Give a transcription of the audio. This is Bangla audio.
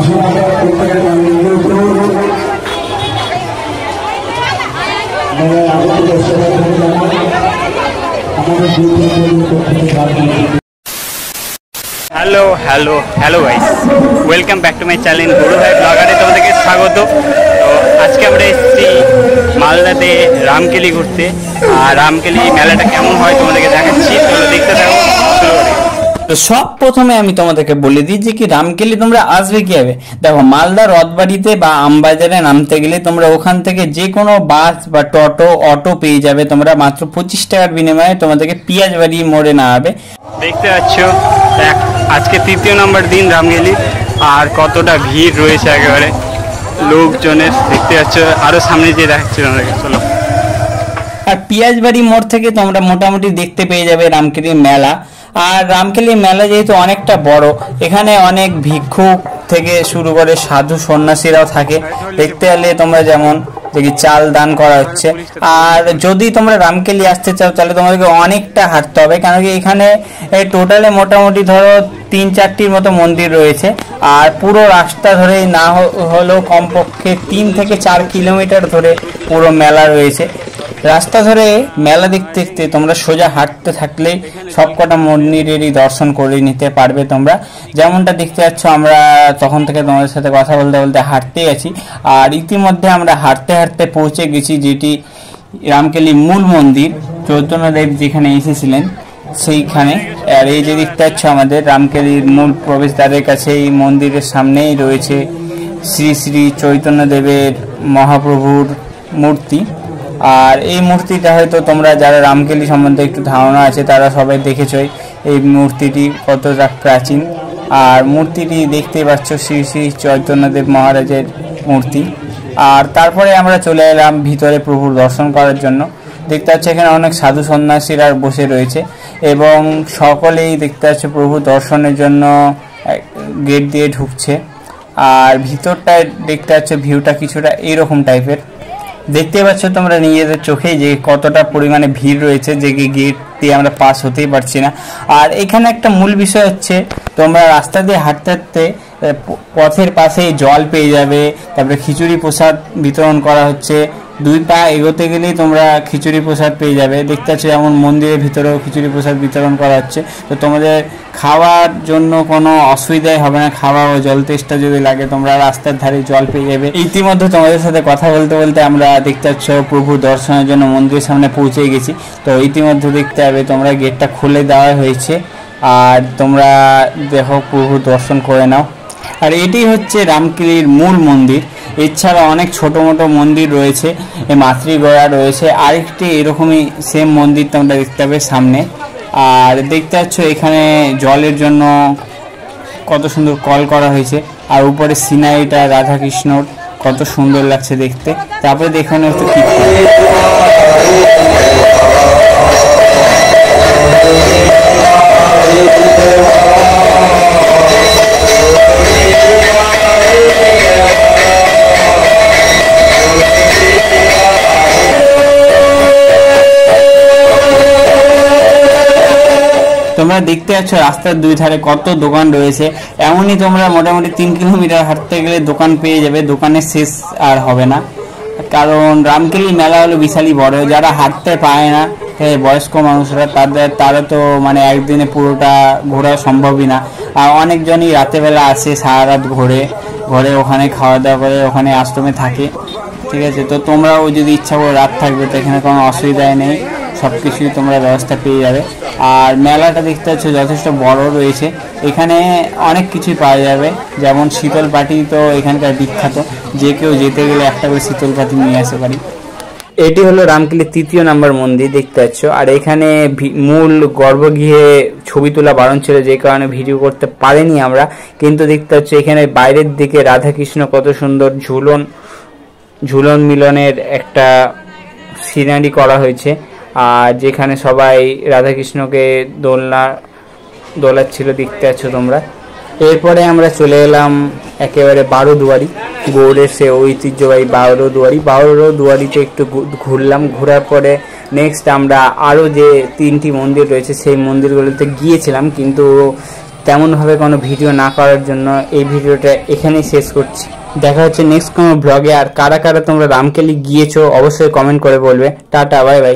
Hello hello hello guys welcome back to my channel Guru Bhai ब्लगारे तुम्हारे स्वागत। तो आज के আমরা এসেছি মালদাতে রামকেলি ঘুরতে। আর রামকেলি মেলাটা কেমন হয় তোমাদেরকে দেখাচ্ছি, চলো দেখতে থাকো। তো সব প্রথমে আমি তোমাদেরকে বলে দিই যে কি রামকেলি তোমরা আসবে কিভাবে। দেখো, মালদা রথবাড়িতে বা আমবাজারে নামতে গেলে তোমরা ওখান থেকে যে কোনো বাস বা অটো পেয়ে যাবে তোমরা মাত্র 25 টাকার বিনিময়ে তোমাদেরকে পিয়াজবাড়ি মোড়ে নামাবে। দেখতে পাচ্ছ আজকে তৃতীয় নম্বর দিন রামকেলি, আর কতটা ভিড় রয়েছে একেবারে লোকজনের দেখতে পাচ্ছ। আরো সামনে যে দেখাচ্ছি তোমাদেরকে, চলো। আর পিয়াজবাড়ি মোড় থেকে তোমরা মোটামুটি দেখতে পেয়ে যাবে রামকেলির মেলা। আর রামকেলি মেলা যেহেতু অনেকটা বড়, এখানে অনেক ভিক্ষুক থেকে শুরু করে সাধু সন্ন্যাসীরাও থাকে। দেখতে এলে তোমরা যেমন দেখি চাল দান করা হচ্ছে। আর যদি তোমরা রামকেলি আসতে চাও তাহলে তোমাদেরকে অনেকটা হাঁটতে হবে, কারণ কি এখানে টোটালে মোটামুটি ধরো 3-4টির মতো মন্দির রয়েছে। আর পুরো রাস্তা ধরে না হলেও কমপক্ষে 3 থেকে 4 কিলোমিটার ধরে পুরো মেলা রয়েছে। রাস্তা ধরে মেলা দেখতে দেখতে তোমরা সোজা হাঁটতে থাকলেই সবকটা মন্দিরেরই দর্শন করে নিতে পারবে তোমরা। যেমনটা দেখতে পাচ্ছ, আমরা তখন থেকে তোমাদের সাথে কথা বলতে বলতে হাঁটতে গেছি। আর ইতিমধ্যে আমরা হাঁটতে হাঁটতে পৌঁছে গেছি যেটি রামকেলি মূল মন্দির, চৈতন্যদেব যেখানে এসেছিলেন সেইখানে। আর এই যে দেখতে পাচ্ছ আমাদের রামকেলির মূল প্রবেশদ্বারের কাছে এই মন্দিরের সামনেই রয়েছে শ্রী শ্রী চৈতন্যদেবের মহাপ্রভুর মূর্তি। আর এই মূর্তিটা হয়তো তোমরা যারা রামকেলি সম্বন্ধে একটু ধারণা আছে তারা সবাই দেখেছই এই মূর্তিটি কতটা প্রাচীন। আর মূর্তিটি দেখতে পাচ্ছ শ্রী শ্রী চৈতন্যদেব মহারাজের মূর্তি। আর তারপরে আমরা চলে এলাম ভিতরে প্রভুর দর্শন করার জন্য। দেখতে পাচ্ছ এখানে অনেক সাধু সন্ন্যাসীরা বসে রয়েছে এবং সকলেই দেখতে পাচ্ছ প্রভু দর্শনের জন্য গেট দিয়ে ঢুকছে। আর ভিতরটায় দেখতে পাচ্ছ ভিউটা কিছুটা এইরকম টাইপের। দেখতে পাচ্ছ তোমরা নিজেদের চোখে যে কতটা পরিমাণে ভিড় রয়েছে, যে গেট দিয়ে আমরা পাস হতেই পারছি না। আর এখানে একটা মূল বিষয় হচ্ছে তোমরা রাস্তা দিয়ে হাঁটতে হাঁটতে পথের পাশেই জল পেয়ে যাবে, তারপরে খিচুড়ি প্রসাদ বিতরণ করা হচ্ছে। 2 পা এগোতে গেলেই তোমরা খিচুড়ি প্রসাদ পেয়ে যাবে। দেখতে পাচ্ছ যেমন মন্দিরের ভিতরেও খিচুড়ি প্রসাদ বিতরণ করা হচ্ছে। তো তোমাদের খাওয়ার জন্য কোনো অসুবিধাই হবে না, খাওয়া ও জল তেষ্টা যদি লাগে তোমরা রাস্তার ধারে জল পেয়ে যাবে। ইতিমধ্যে তোমাদের সাথে কথা বলতে বলতে আমরা দেখতে পাচ্ছ প্রভু দর্শনের জন্য মন্দিরের সামনে পৌঁছে গেছি। তো ইতিমধ্যে দেখতে হবে তোমরা গেটটা খুলে দেওয়া হয়েছে, আর তোমরা দেখো প্রভু দর্শন করে নাও। আর এটি হচ্ছে রামকেলির মূল মন্দির। এছাড়া অনেক ছোট মোটো মন্দির রয়েছে, মাতৃগয়া রয়েছে, আরেকটি এরকমই সেম মন্দির তোমরা দেখতে পাবে সামনে। আর দেখতে পাচ্ছ এখানে জলের জন্য কত সুন্দর কল করা হয়েছে। আর উপরে সিনারিটা রাধাকৃষ্ণর কত সুন্দর লাগছে দেখতে। তারপরে এখানে হচ্ছে কীর্তন। তোমরা দেখতে পাচ্ছ রাস্তার 2 ধারে কত দোকান রয়েছে। এমনই তোমরা মোটামুটি 3 কিলোমিটার হাঁটতে গেলে দোকান পেয়ে যাবে, দোকানের শেষ আর হবে না। কারণ রামকেলি মেলা হলো বিশালই বড়। যারা হাঁটতে পারে না, বয়স্ক মানুষরা, তারা তো মানে একদিনে পুরোটা ঘোরা সম্ভবই না। আর অনেকজনই রাতেবেলা আসে, সারা রাত ঘোরে ওখানে খাওয়া দাওয়া করে ওখানে আশ্রমে থাকে। ঠিক আছে, তো তোমরাও যদি ইচ্ছা করে রাত থাকবে তো এখানে কোনো অসুবিধাই নেই, সব কিছুই তোমরা ব্যবস্থা পেয়ে যাবে। আর মেলাটা দেখতে পাচ্ছ যথেষ্ট বড় রয়েছে, এখানে অনেক কিছুই পাওয়া যাবে। যেমন শীতল পাটি তো এখানকার বিখ্যাত, যে কেউ যেতে গেলে একটা করে শীতল পাটি নিয়ে আসতে পারি। এটি হলো রামকেলির 3য় নম্বর মন্দির দেখতে পাচ্ছ। আর এখানে মূল গর্ভগৃহে ছবি তোলা বারণ ছিল, যে কারণে ভিডিও করতে পারিনি আমরা। কিন্তু দেখতে পাচ্ছ এখানে বাইরের দিকে রাধাকৃষ্ণ কত সুন্দর ঝুলন মিলনের একটা সিনারি করা হয়েছে। আর যেখানে সবাই রাধাকৃষ্ণকে দোলাচ্ছিল দেখতে পাচ্ছ তোমরা। এরপরে আমরা চলে এলাম একেবারে বারোদুয়ারি, গৌড়ের সে ঐতিহ্যবাহী বারোদুয়ারিতে একটু ঘুরলাম। ঘোরার পরে নেক্সট আমরা আরও যে 3টি মন্দির রয়েছে সেই মন্দিরগুলোতে গিয়েছিলাম, কিন্তু তেমনভাবে কোনো ভিডিও না করার জন্য এই ভিডিওটা এখানেই শেষ করছি। দেখা হচ্ছে নেক্সট কোনো ব্লগে। আর কারা কারা তোমরা রামকেলি গিয়েছো অবশ্যই কমেন্ট করে বলবে। Tata, bye bye.